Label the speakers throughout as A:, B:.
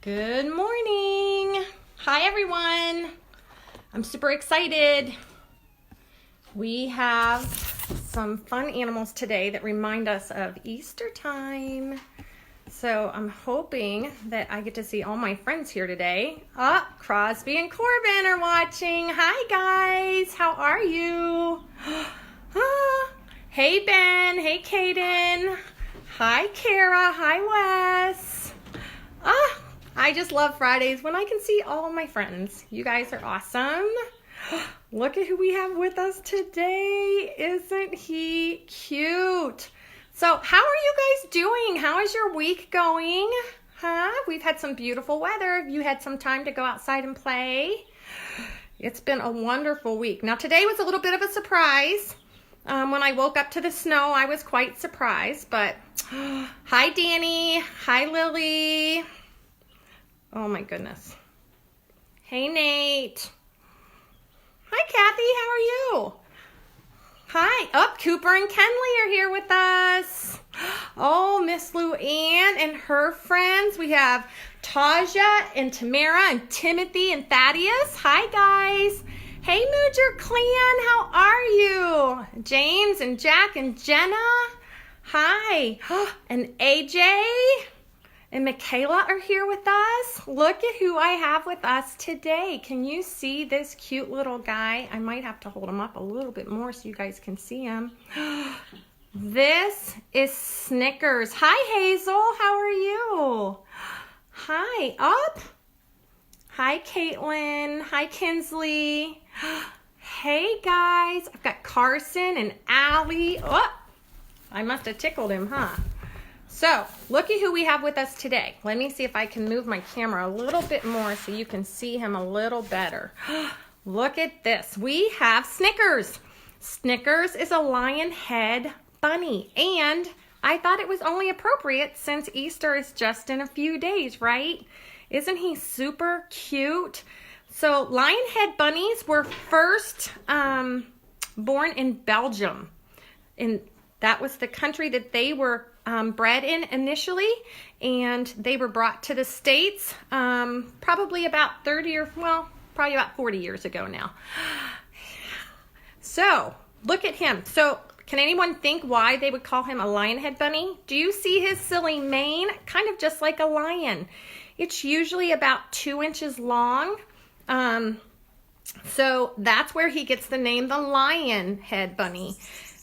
A: Good morning. Hi, everyone. I'm super excited. We have some fun animals today that remind us of Easter time. So I'm hoping that I get to see all my friends here today. Crosby and Corbin are watching. Hi, guys. How are you? Hey, Ben. Hey, Kaden. Hi, Kara. Hi, Wes. I just love Fridays when I can see all my friends. You guys are awesome. Look at who we have with us today. Isn't he cute? So how are you guys doing? How is your week going? We've had some beautiful weather. Have you had some time to go outside and play? It's been a wonderful week. Now today was a little bit of a surprise. When I woke up to the snow, I was quite surprised. But hi, Danny. Hi, Lily. Oh my goodness. Hey, Nate. Hi, Kathy. How are you? Hi. Cooper and Kenley are here with us. Oh, Miss Luann and her friends. We have Taja and Tamara and Timothy and Thaddeus. Hi, guys. Hey, Mooger Clan. How are you? James and Jack and Jenna. Hi. And AJ. And Michaela are here with us. Look at who I have with us today. Can you see this cute little guy? I might have to hold him up a little bit more so you guys can see him. This is Snickers. Hi, Hazel. How are you? Hi, Up. Hi, Caitlin. Hi, Kinsley. Hey, guys. I've got Carson and Allie. I must have tickled him, huh? So, look at who we have with us today. Let me see if I can move my camera a little bit more so you can see him a little better. Look at this. We have Snickers. Snickers is a lion head bunny. And I thought it was only appropriate since Easter is just in a few days, right? Isn't he super cute? So, lion head bunnies were first born in Belgium. And that was the country that they were bred in initially, and they were brought to the States probably about 40 years ago now. So, look at him. So, can anyone think why they would call him a lionhead bunny? Do you see his silly mane? Kind of just like a lion. It's usually about 2 inches long. So, that's where he gets the name the lionhead bunny.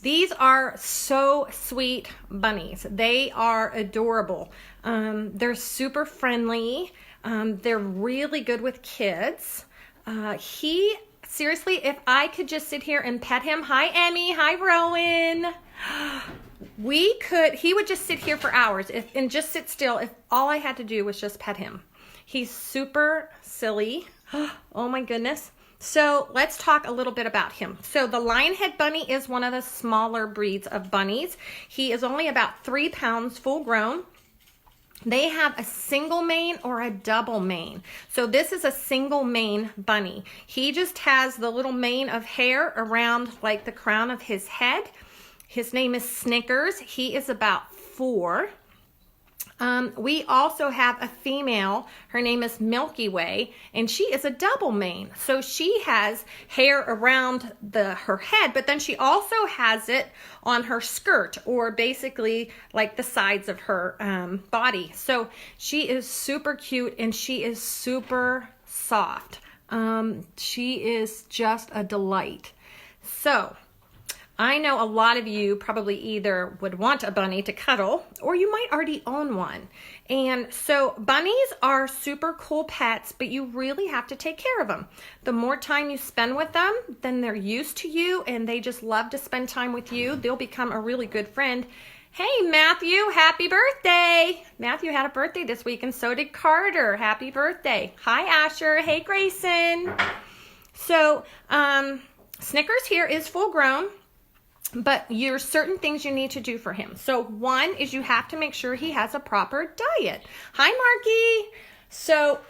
A: These are so sweet bunnies. They are adorable. They're super friendly. They're really good with kids. Seriously, if I could just sit here and pet him. Hi, Emmy. Hi, Rowan. He would just sit here for hours and just sit still if all I had to do was just pet him. He's super silly. Oh my goodness. So let's talk a little bit about him. So the lionhead bunny is one of the smaller breeds of bunnies. He is only about 3 pounds full grown. They have a single mane or a double mane. So this is a single mane bunny. He just has the little mane of hair around like the crown of his head. His name is Snickers. He is about 4. We also have a female. Her name is Milky Way, and she is a double mane. So she has hair around her head, but then she also has it on her skirt, or basically like the sides of her body. So she is super cute, and she is super soft. She is just a delight. So I know a lot of you probably either would want a bunny to cuddle, or you might already own one. And so bunnies are super cool pets, but you really have to take care of them. The more time you spend with them, then they're used to you and they just love to spend time with you. They'll become a really good friend. Hey, Matthew, happy birthday. Matthew had a birthday this week, and so did Carter. Happy birthday. Hi, Asher. Hey, Grayson. So Snickers here is full grown. But there's certain things you need to do for him. So one is you have to make sure he has a proper diet. Hi, Marky. So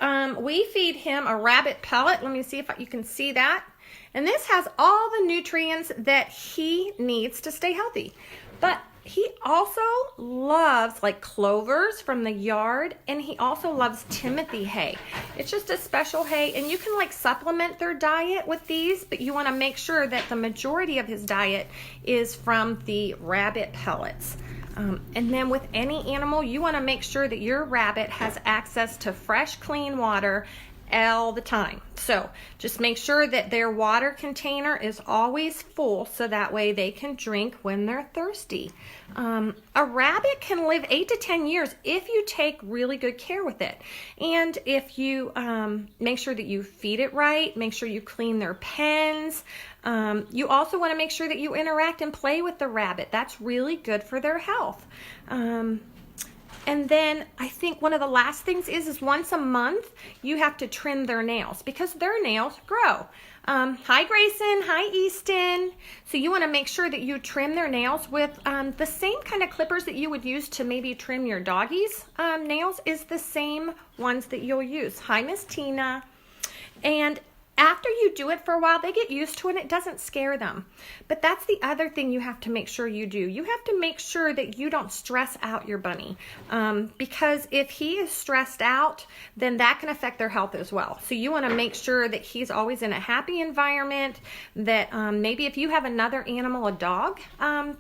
A: we feed him a rabbit pellet. Let me see if you can see that. And this has all the nutrients that he needs to stay healthy. But he also loves like clovers from the yard, and he also loves Timothy hay. It's just a special hay, and you can like supplement their diet with these, but you want to make sure that the majority of his diet is from the rabbit pellets. And then with any animal, you want to make sure that your rabbit has access to fresh, clean water all the time. So just make sure that their water container is always full, so that way they can drink when they're thirsty. A rabbit can live 8 to 10 years if you take really good care with it. And if you make sure that you feed it right, make sure you clean their pens. You also want to make sure that you interact and play with the rabbit. That's really good for their health. And then I think one of the last things is once a month you have to trim their nails, because their nails grow. Hi Grayson, hi Easton. So you want to make sure that you trim their nails with the same kind of clippers that you would use to maybe trim your doggy's nails is the same ones that you'll use. Hi Miss Tina. And after you do it for a while, they get used to it and it doesn't scare them. But that's the other thing you have to make sure you do. You have to make sure that you don't stress out your bunny, because if he is stressed out, then that can affect their health as well. So you want to make sure that he's always in a happy environment, that maybe if you have another animal, a dog,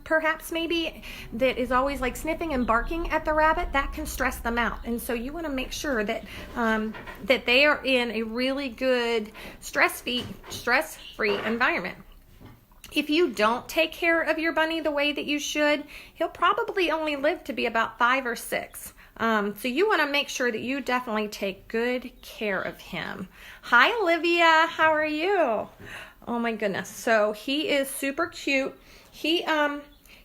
A: perhaps maybe, that is always like sniffing and barking at the rabbit, that can stress them out. And so you want to make sure that, that they are in a really good stress-free environment. If you don't take care of your bunny the way that you should, he'll probably only live to be about 5 or 6. So you want to make sure that you definitely take good care of him. Hi Olivia, how are you? Oh my goodness. So he is super cute.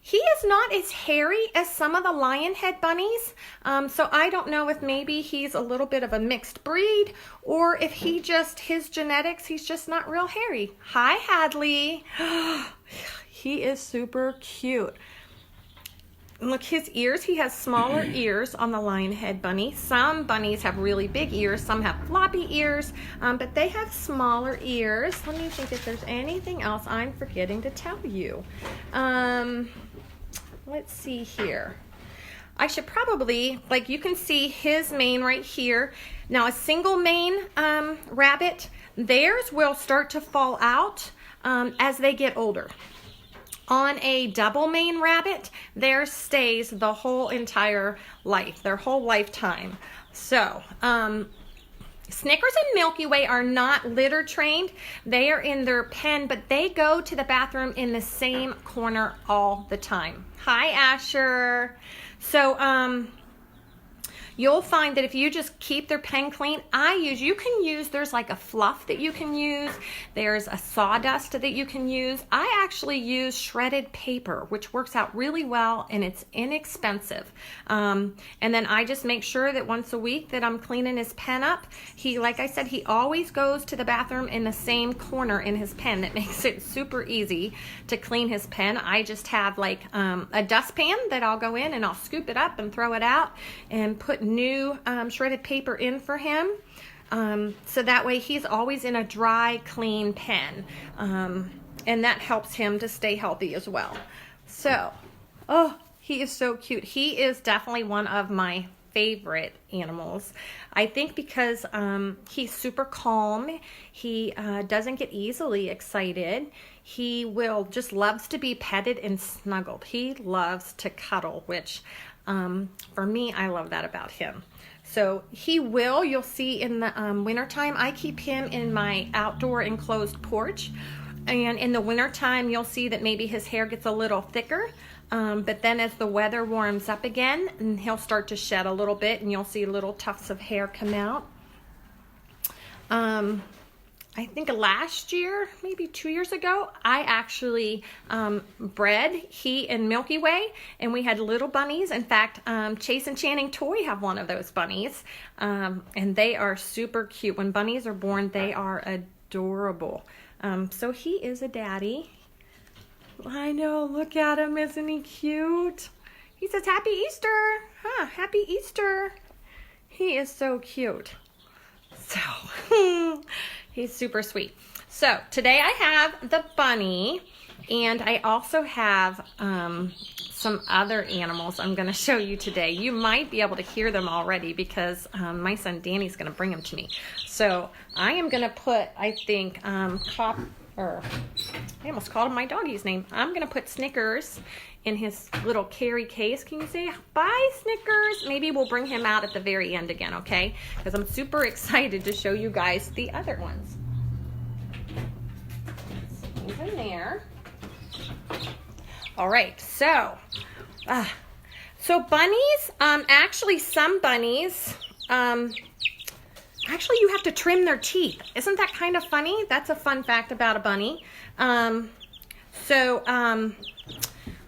A: He is not as hairy as some of the lion head bunnies, so I don't know if maybe he's a little bit of a mixed breed, or if his genetics, he's just not real hairy. Hi Hadley. He is super cute. Look, his ears, he has smaller ears on the lion head bunny. Some bunnies have really big ears, some have floppy ears, but they have smaller ears. Let me think if there's anything else I'm forgetting to tell you. Let's see here. I should probably, like you can see his mane right here. Now a single mane rabbit, theirs will start to fall out as they get older. On a double mane rabbit, theirs stays the whole entire life, their whole lifetime. So, Snickers and Milky Way are not litter trained. They are in their pen, but they go to the bathroom in the same corner all the time. Hi, Asher. So, you'll find that if you just keep their pen clean, there's like a fluff that you can use. There's a sawdust that you can use. I actually use shredded paper, which works out really well and it's inexpensive. And then I just make sure that once a week that I'm cleaning his pen up. Like I said, he always goes to the bathroom in the same corner in his pen. That makes it super easy to clean his pen. I just have like a dustpan that I'll go in and I'll scoop it up and throw it out and put new shredded paper in for him, so that way he's always in a dry, clean pen, and that helps him to stay healthy as well. So, oh, he is so cute. He is definitely one of my favorite animals. I think because he's super calm. He doesn't get easily excited. He just loves to be petted and snuggled. He loves to cuddle, which for me, I love that about him. So you'll see in the wintertime, I keep him in my outdoor enclosed porch. And in the wintertime, you'll see that maybe his hair gets a little thicker. But then as the weather warms up again, and he'll start to shed a little bit, and you'll see little tufts of hair come out. I think last year, maybe 2 years ago, I actually bred he and Milky Way, and we had little bunnies. In fact, Chase and Channing Toy have one of those bunnies, and they are super cute. When bunnies are born, they are adorable. So he is a daddy. I know, look at him, isn't he cute? He says, Happy Easter. Happy Easter. He is so cute. So, he's super sweet. So, today I have the bunny. And I also have some other animals I'm going to show you today. You might be able to hear them already because my son Danny's going to bring them to me. So I am going to put, I think, I almost called him my doggy's name. I'm going to put Snickers in his little carry case. Can you say bye, Snickers? Maybe we'll bring him out at the very end again, okay? Because I'm super excited to show you guys the other ones. He's in there. All right, so bunnies, actually some bunnies, actually you have to trim their teeth. Isn't that kind of funny? That's a fun fact about a bunny.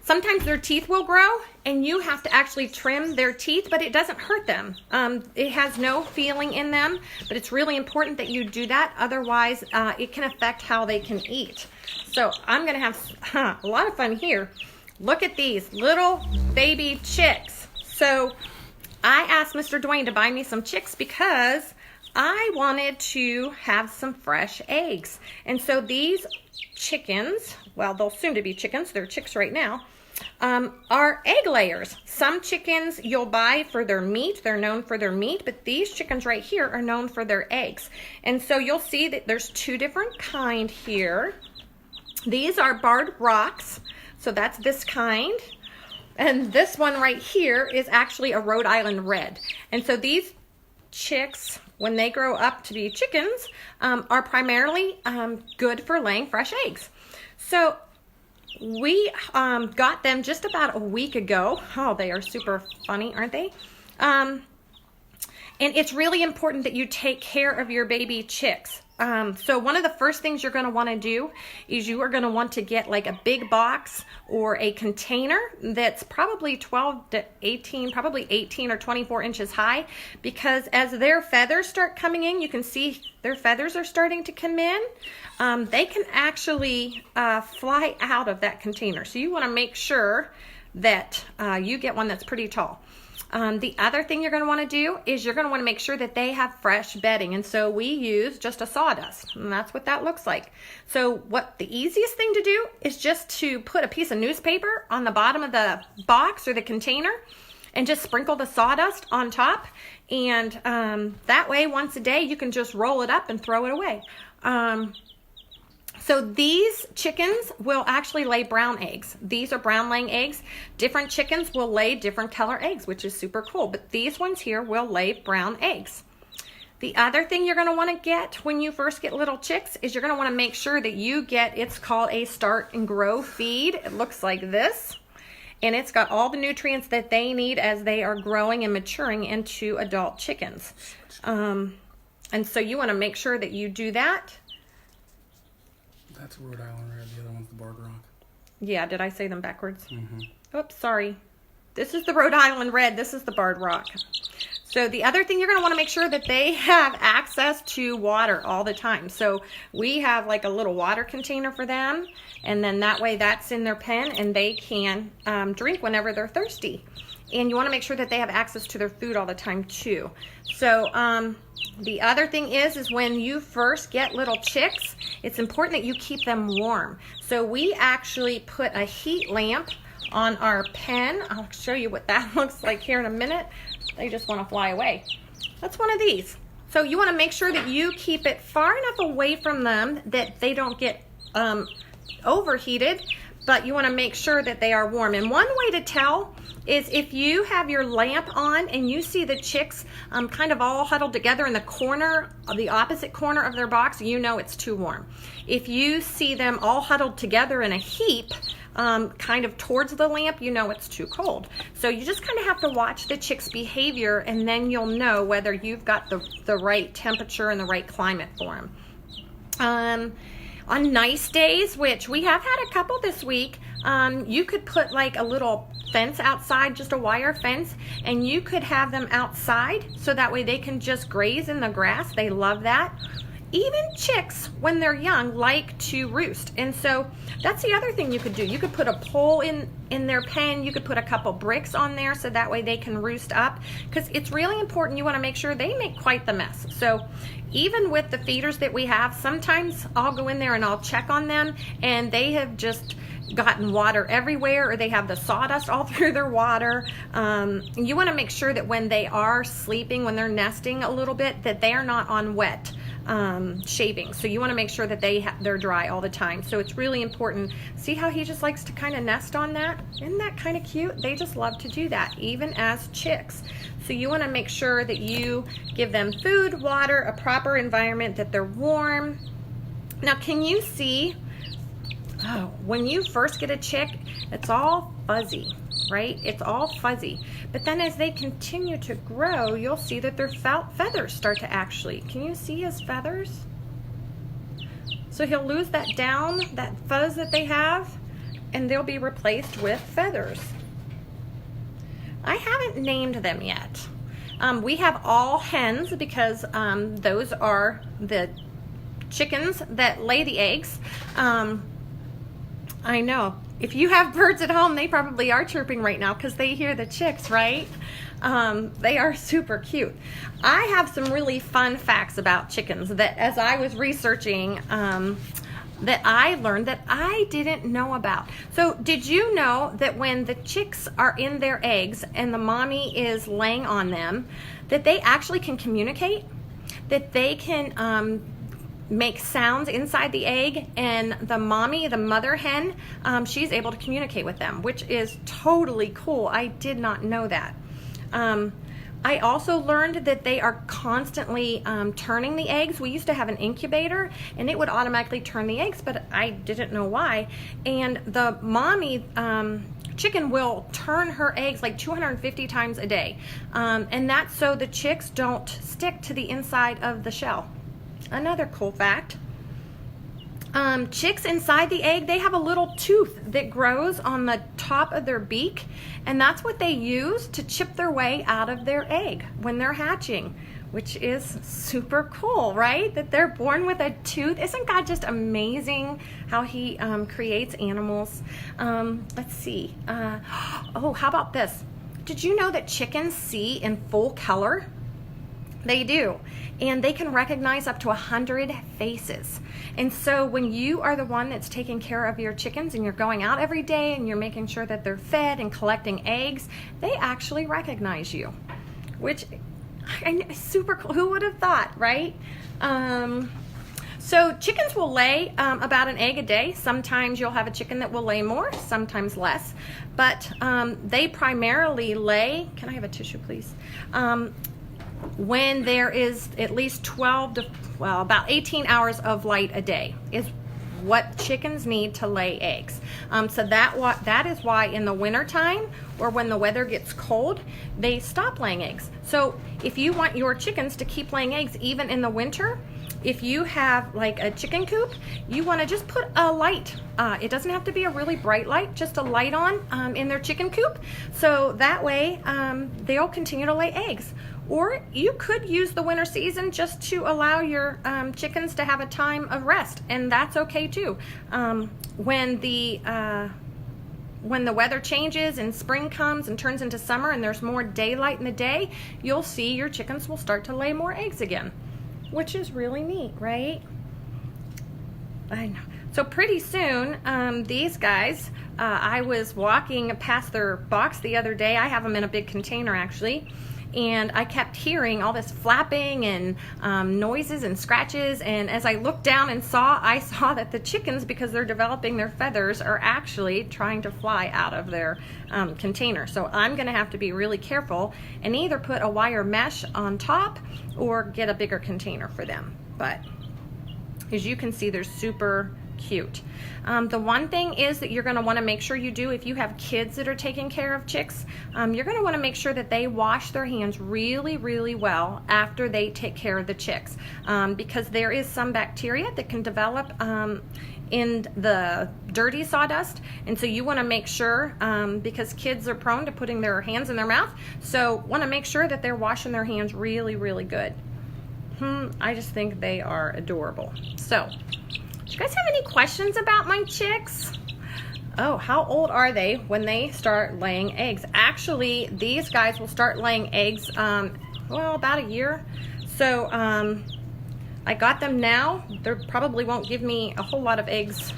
A: Sometimes their teeth will grow and you have to actually trim their teeth, but it doesn't hurt them. It has no feeling in them, but it's really important that you do that. Otherwise, it can affect how they can eat. So I'm going to have a lot of fun here. Look at these little baby chicks. So I asked Mr. Dwayne to buy me some chicks because I wanted to have some fresh eggs. And so these chickens, well, they'll soon to be chickens, they're chicks right now, are egg layers. Some chickens you'll buy for their meat, they're known for their meat, but these chickens right here are known for their eggs. And so you'll see that there's two different kind here. These are barred rocks, so that's this kind. And this one right here is actually a Rhode Island red. And so these chicks, when they grow up to be chickens, are primarily good for laying fresh eggs. So we got them just about a week ago. Oh, they are super funny, aren't they? And it's really important that you take care of your baby chicks. So one of the first things you're going to want to do is you are going to want to get like a big box or a container that's probably 12 to 18, probably 18 or 24 inches high, because as their feathers start coming in, you can see their feathers are starting to come in. They can actually fly out of that container. So you want to make sure that you get one that's pretty tall. The other thing you're going to want to do is you're going to want to make sure that they have fresh bedding. And so we use just a sawdust, and that's what that looks like. So what the easiest thing to do is just to put a piece of newspaper on the bottom of the box or the container and just sprinkle the sawdust on top. And that way, once a day, you can just roll it up and throw it away. So these chickens will actually lay brown eggs. These are brown laying eggs. Different chickens will lay different color eggs, which is super cool. But these ones here will lay brown eggs. The other thing you're going to want to get when you first get little chicks is you're going to want to make sure that you get, it's called a start and grow feed. It looks like this. And it's got all the nutrients that they need as they are growing and maturing into adult chickens. And so you want to make sure that you do that.
B: That's Rhode Island red. The other one's the barred rock.
A: Yeah, did I say them backwards?
B: Mm-hmm.
A: Oops, sorry. This is the Rhode Island red. This is the barred rock. So the other thing, you're going to want to make sure that they have access to water all the time. So we have like a little water container for them. And then that way that's in their pen and they can drink whenever they're thirsty. And you want to make sure that they have access to their food all the time too. So the other thing is when you first get little chicks, it's important that you keep them warm. So we actually put a heat lamp on our pen. I'll show you what that looks like here in a minute. They just want to fly away. That's one of these. So you want to make sure that you keep it far enough away from them that they don't get overheated, but you want to make sure that they are warm. And one way to tell is if you have your lamp on and you see the chicks kind of all huddled together in the corner, the opposite corner of their box, you know it's too warm. If you see them all huddled together in a heap, kind of towards the lamp, you know it's too cold. So you just kind of have to watch the chicks' behavior and then you'll know whether you've got the right temperature and the right climate for them. On nice days, which we have had a couple this week, you could put like a little fence outside, just a wire fence, and you could have them outside so that way they can just graze in the grass. They love that. even chicks, when they're young, like to roost. And so that's the other thing you could do. You could put a pole in their pen. You could put a couple bricks on there so that way they can roost up, because it's really important. You want to make sure they make quite the mess. So even with the feeders that we have, sometimes I'll go in there and I'll check on them and they have just gotten water everywhere, or they have the sawdust all through their water. You want to make sure that when they are sleeping, when they're nesting a little bit, that they are not on wet shavings. So you want to make sure that they're dry all the time. So it's really important. See how he just likes to kind of nest on that? Isn't that kind of cute? They just love to do that, even as chicks. So you want to make sure that you give them food, water, a proper environment, that they're warm. Now, can you see, when you first get a chick, it's all fuzzy, right? It's all fuzzy. But then as they continue to grow, you'll see that their feathers start to actually, can you see his feathers? So he'll lose that down, that fuzz that they have, and they'll be replaced with feathers. I haven't named them yet. We have all hens because those are the chickens that lay the eggs. I know. If you have birds at home, they probably are chirping right now because they hear the chicks, right? They are super cute. I have some really fun facts about chickens that as I was researching, that I learned that I didn't know about. So did you know that when the chicks are in their eggs and the mommy is laying on them, that they actually can communicate? That they can make sounds inside the egg, and the mommy, the mother hen, she's able to communicate with them, which is totally cool. I did not know that. I also learned that they are constantly turning the eggs. We used to have an incubator and it would automatically turn the eggs, but I didn't know why. And the mommy chicken will turn her eggs like 250 times a day. And that's so the chicks don't stick to the inside of the shell. Another cool fact. Chicks inside the egg, they have a little tooth that grows on the top of their beak, and that's what they use to chip their way out of their egg when they're hatching, which is super cool, right? That they're born with a tooth. Isn't God just amazing how he creates animals? Let's see. Oh, how about this? Did you know that chickens see in full color? They do, and they can recognize up to 100 faces. And so when you are the one that's taking care of your chickens and you're going out every day and you're making sure that they're fed and collecting eggs, they actually recognize you, which is super cool. Who would have thought, right? So chickens will lay about an egg a day. Sometimes you'll have a chicken that will lay more, sometimes less, but they primarily lay, can I have a tissue please? When there is at least 12 to, well, about 18 hours of light a day is what chickens need to lay eggs. So that is why in the winter time or when the weather gets cold, they stop laying eggs. So if you want your chickens to keep laying eggs even in the winter, if you have like a chicken coop, you want to just put a light. It doesn't have to be a really bright light, just a light on in their chicken coop. So that way they'll continue to lay eggs. Or you could use the winter season just to allow your chickens to have a time of rest, and that's okay too. When the weather changes and spring comes and turns into summer and there's more daylight in the day, you'll see your chickens will start to lay more eggs again, which is really neat, right? I know. So pretty soon, these guys, I was walking past their box the other day. I have them in a big container actually. And I kept hearing all this flapping and noises and scratches, and as I looked down and I saw that the chickens, because they're developing their feathers, are actually trying to fly out of their container. So I'm gonna have to be really careful and either put a wire mesh on top or get a bigger container for them. But as you can see, they're super cute. The one thing is that you're going to want to make sure you do, if you have kids that are taking care of chicks, you're going to want to make sure that they wash their hands really, really well after they take care of the chicks, because there is some bacteria that can develop in the dirty sawdust, and so you want to make sure, because kids are prone to putting their hands in their mouth, so want to make sure that they're washing their hands really, really good. I just think they are adorable. So, do you guys have any questions about my chicks? Oh, how old are they when they start laying eggs? Actually, these guys will start laying eggs, well, about a year. So, I got them now. They probably won't give me a whole lot of eggs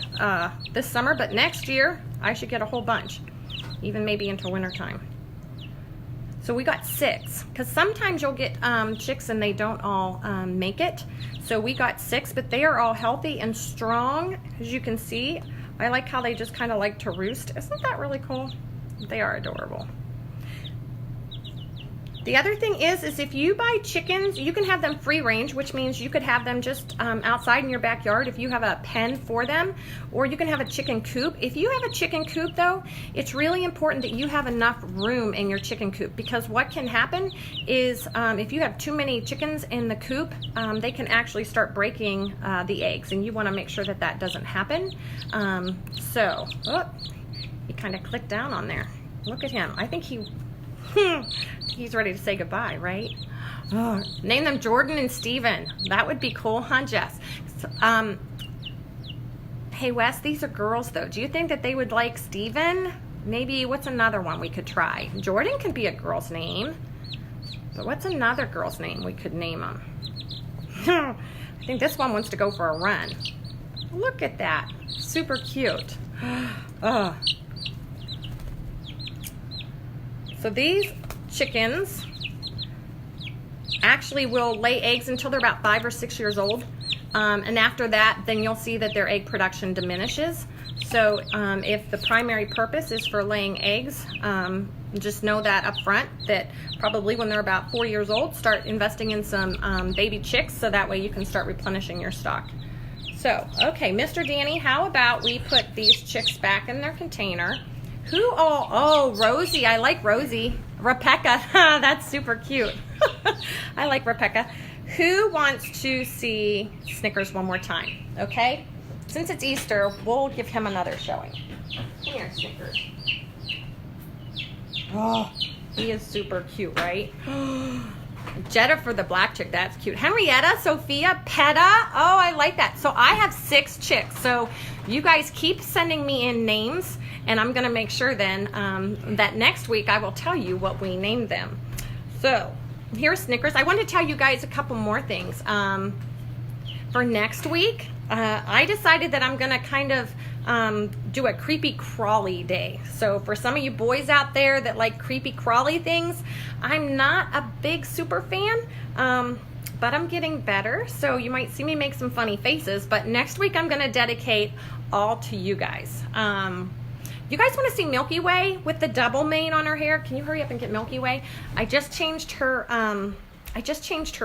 A: this summer, but next year I should get a whole bunch, even maybe into wintertime. So we got 6, because sometimes you'll get chicks and they don't all make it. So we got 6, but they are all healthy and strong, as you can see. I like how they just kind of like to roost. Isn't that really cool? They are adorable. The other thing is if you buy chickens, you can have them free range, which means you could have them just outside in your backyard if you have a pen for them, or you can have a chicken coop. If you have a chicken coop though, it's really important that you have enough room in your chicken coop, because what can happen is if you have too many chickens in the coop, they can actually start breaking the eggs, and you want to make sure that that doesn't happen. He kind of clicked down on there. Look at him. I think he's ready to say goodbye, right? Oh, name them Jordan and Steven. That would be cool, huh, Jess? So, hey, Wes, these are girls, though. Do you think that they would like Steven? Maybe, what's another one we could try? Jordan could be a girl's name. But what's another girl's name we could name them? I think this one wants to go for a run. Look at that. Super cute. Oh. So these chickens actually will lay eggs until they're about 5 or 6 years old. And after that, then you'll see that their egg production diminishes. So if the primary purpose is for laying eggs, just know that up front, that probably when they're about 4 years old, start investing in some baby chicks, so that way you can start replenishing your stock. So, okay, Mr. Danny, how about we put these chicks back in their container? Oh, Rosie. I like Rosie. Rebecca. That's super cute. I like Rebecca. Who wants to see Snickers one more time? Okay? Since it's Easter, we'll give him another showing. Come here, Snickers. Oh, he is super cute, right? Jetta for the black chick. That's cute. Henrietta, Sophia, Petta. Oh, I like that. So I have 6 chicks. So you guys keep sending me in names, and I'm going to make sure then that next week I will tell you what we named them. So here's Snickers. I want to tell you guys a couple more things. For next week, I decided that I'm going to kind of do a creepy crawly day. So for some of you boys out there that like creepy crawly things, I'm not a big super fan, but I'm getting better. So you might see me make some funny faces, but next week I'm going to dedicate all to you guys. You guys want to see Milky Way with the double mane on her hair? Can you hurry up and get Milky Way? I just changed her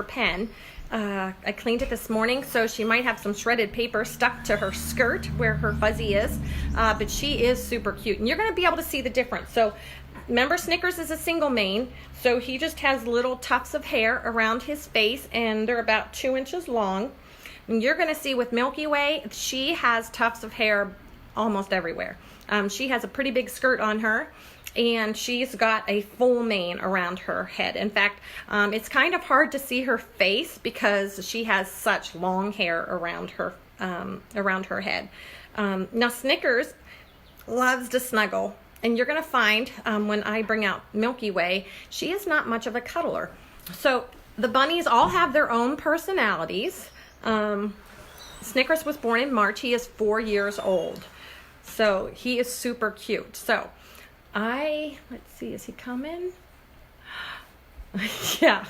A: pen. I cleaned it this morning, so she might have some shredded paper stuck to her skirt where her fuzzy is, but she is super cute, and you're going to be able to see the difference. So remember, Snickers is a single mane, so he just has little tufts of hair around his face, and they're about 2 inches long. And you're going to see with Milky Way, she has tufts of hair almost everywhere. She has a pretty big skirt on her, and she's got a full mane around her head. In fact, it's kind of hard to see her face because she has such long hair around her head. Now Snickers loves to snuggle, and you're going to find when I bring out Milky Way, she is not much of a cuddler. So the bunnies all have their own personalities. Snickers was born in March. He is 4 years old. So he is super cute. So let's see, is he coming? Yeah.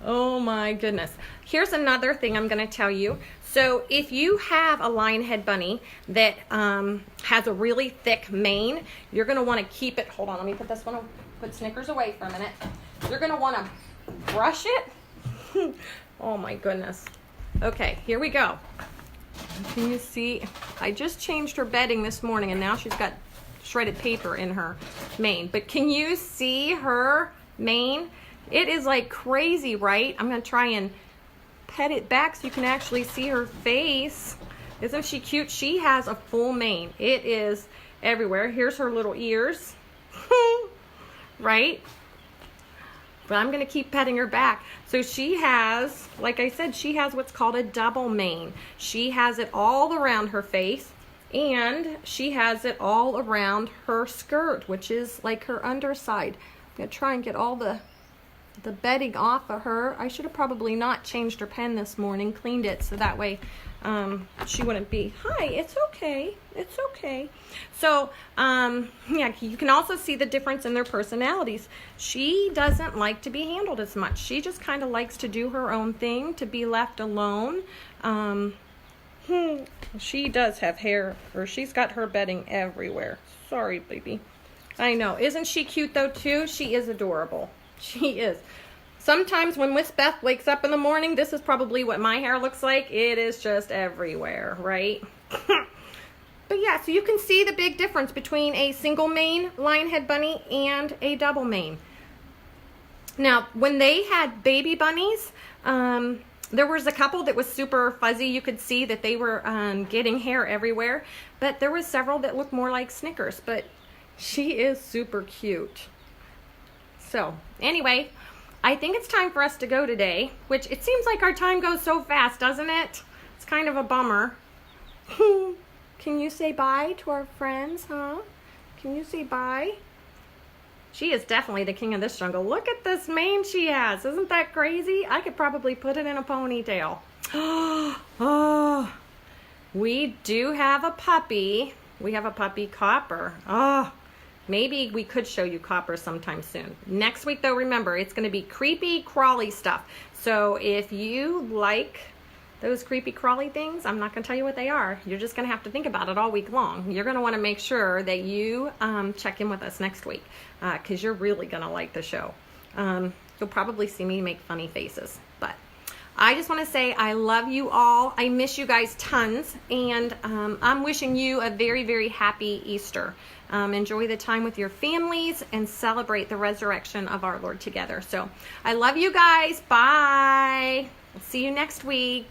A: Oh my goodness. Here's another thing I'm going to tell you. So if you have a lion head bunny that has a really thick mane, you're going to want to keep it. Hold on, let me put Snickers away for a minute. You're going to want to brush it. Oh my goodness. Okay, here we go. Can you see? I just changed her bedding this morning, and now she's got shredded paper in her mane. But can you see her mane? It is like crazy, right? I'm going to try and pet it back so you can actually see her face. Isn't she cute? She has a full mane. It is everywhere. Here's her little ears. Right? but I'm going to keep petting her back. So she has, like I said, she has what's called a double mane. She has it all around her face, and she has it all around her skirt, which is like her underside. I'm going to try and get all the bedding off of her. I should have probably not changed her pen this morning, cleaned it so that way she wouldn't be, hi, it's okay, it's okay. So, yeah, you can also see the difference in their personalities. She doesn't like to be handled as much. She just kind of likes to do her own thing, to be left alone. She does have hair, or she's got her bedding everywhere. Sorry, baby. I know. Isn't she cute, though, too? She is adorable. She is. Sometimes when Miss Beth wakes up in the morning, this is probably what my hair looks like. It is just everywhere, right? But yeah, so you can see the big difference between a single mane lion head bunny and a double mane. Now, when they had baby bunnies, there was a couple that was super fuzzy. You could see that they were getting hair everywhere. But there was several that looked more like Snickers. But she is super cute. So, anyway, I think it's time for us to go today, which it seems like our time goes so fast, doesn't it? It's kind of a bummer. Can you say bye to our friends, huh? Can you say bye? She is definitely the king of this jungle. Look at this mane she has. Isn't that crazy? I could probably put it in a ponytail. Oh, we do have a puppy. We have a puppy, Copper. Oh, maybe we could show you Copper sometime soon. Next week, though, remember, it's going to be creepy, crawly stuff. So if you like those creepy, crawly things, I'm not going to tell you what they are. You're just going to have to think about it all week long. You're going to want to make sure that you check in with us next week because you're really going to like the show. You'll probably see me make funny faces. But I just want to say I love you all. I miss you guys tons. And I'm wishing you a very, very happy Easter. Enjoy the time with your families and celebrate the resurrection of our Lord together. So I love you guys. Bye. See you next week.